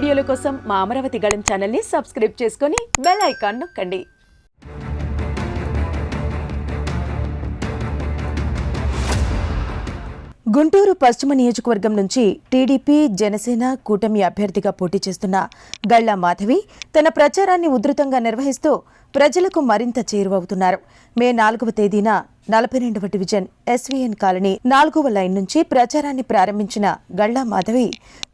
వీడియోల కోసం మా అమరావతి గళం ఛానల్ని సబ్స్క్రైబ్ చేసుకొని బెల్ ఐకాన్ నొక్కండి. గుంటూరు పశ్చిమ నియోజకవర్గం నుంచి టీడీపీ జనసేన కూటమి అభ్యర్థిగా పోటీ చేస్తున్న గళ్ళా మాధవి తన ప్రచారాన్ని ఉధృతంగా నిర్వహిస్తూ ప్రజలకు మరింత చేరువవుతున్నారు. మే 4వ తేదీన 42వ డివిజన్ ఎస్వీఎన్ కాలనీ 4వ లైన్ నుంచి ప్రచారాన్ని ప్రారంభించిన గళ్ళా మాధవి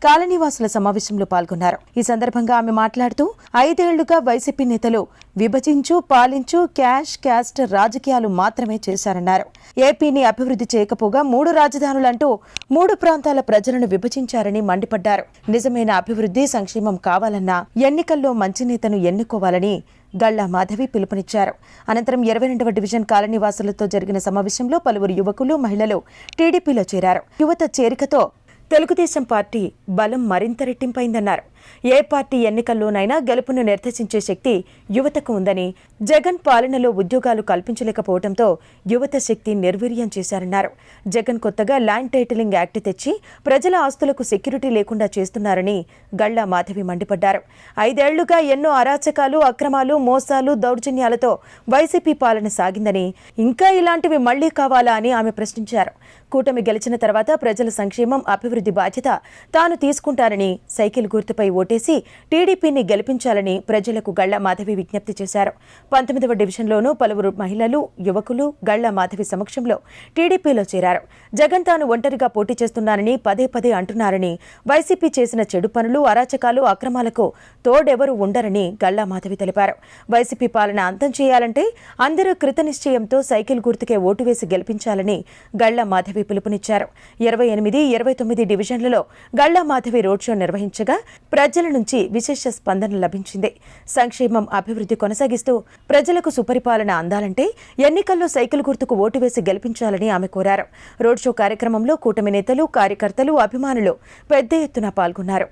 కాలనీవాసుల సమావేశంలో పాల్గొన్నారు. ఈ సందర్భంగా ఆమె మాట్లాడుతూ 5 ఏళ్లుగా వైసీపీ నేతలు విభజించు పాలించు క్యాష్ క్యాస్ట్ రాజకీయాలు మాత్రమే చేశారన్నారు. ఏపీని అభివృద్ధి చేయకపోగా 3 రాజధానులంటూ 3 ప్రాంతాల ప్రజలను విభజించారని మండిపడ్డారు. నిజమైన అభివృద్ధి సంక్షేమం కావాలన్నా ఎన్నికల్లో మంచి నేతను ఎన్నుకోవాలని గళ్ళా మాధవి పిలుపునిచ్చారు. అనంతరం 22వ డివిజన్ కాలనీవాసులతో జరిగిన సమావేశంలో పలువురు యువకులు మహిళలు టీడీపీలో చేరారు. యువత చేరికతో తెలుగుదేశం పార్టీ బలం మరింత రెట్టింపైందన్నారు. ఏ పార్టీ ఎన్నికల్లోనైనా గెలుపును నిర్దేశించే శక్తి యువతకు ఉందని, జగన్ పాలనలో ఉద్యోగాలు కల్పించలేకపోవడంతో యువత శక్తి నిర్వీర్యం చేశారన్నారు. జగన్ కొత్తగా ల్యాండ్ టైటిలింగ్ యాక్ట్ తెచ్చి ప్రజల ఆస్తులకు సెక్యూరిటీ లేకుండా చేస్తున్నారని గళ్ళా మాధవి మండిపడ్డారు. 5 ఏళ్లుగా ఎన్నో అరాచకాలు, అక్రమాలు, మోసాలు, దౌర్జన్యాలతో వైసీపీ పాలన సాగిందని, ఇంకా ఇలాంటివి మళ్లీ కావాలా అని ఆమె ప్రశ్నించారు. కూటమి గెలిచిన తర్వాత ప్రజల సంక్షేమం, అభివృద్ధి బాధ్యత తాను తీసుకుంటారని, సైకిల్ గుర్తుపై ఓటేసి టీడీపీని గెలిపించాలని ప్రజలకు గళ్ళా మాధవి విజ్ఞప్తి చేశారు. 19వ డివిజన్లోనూ పలువురు మహిళలు, యువకులు గళ్ళా మాధవి సమక్షంలో టీడీపీలో చేరారు. జగన్ తాను ఒంటరిగా పోటీ చేస్తున్నానని పదే పదే అంటున్నారని, వైసీపీ చేసిన చెడు పనులు, అరాచకాలు, అక్రమాలకు తోడెవరూ ఉండరని గళ్ళా మాధవి తెలిపారు. వైసీపీ పాలన అంతం చేయాలంటే అందరూ కృతనిశ్చయంతో సైకిల్ గుర్తుకే ఓటు వేసి గెలిపించాలని గళ్ళా మాధవి పిలుపునిచ్చారు. 28, 29 డివిజన్లలో గళ్ళా మాధవి రోడ్ షో నిర్వహించగా ప్రజల నుంచి విశేష స్పందన లభించింది. సంక్షేమం, అభివృద్ధి కొనసాగిస్తూ ప్రజలకు సుపరిపాలన అందాలంటే ఎన్నికల్లో సైకిల్ గుర్తుకు ఓటు వేసి గెలిపించాలని ఆమె కోరారు. రోడ్ షో కార్యక్రమంలో కూటమి నేతలు, కార్యకర్తలు, అభిమానులు పెద్ద ఎత్తున పాల్గొన్నారు.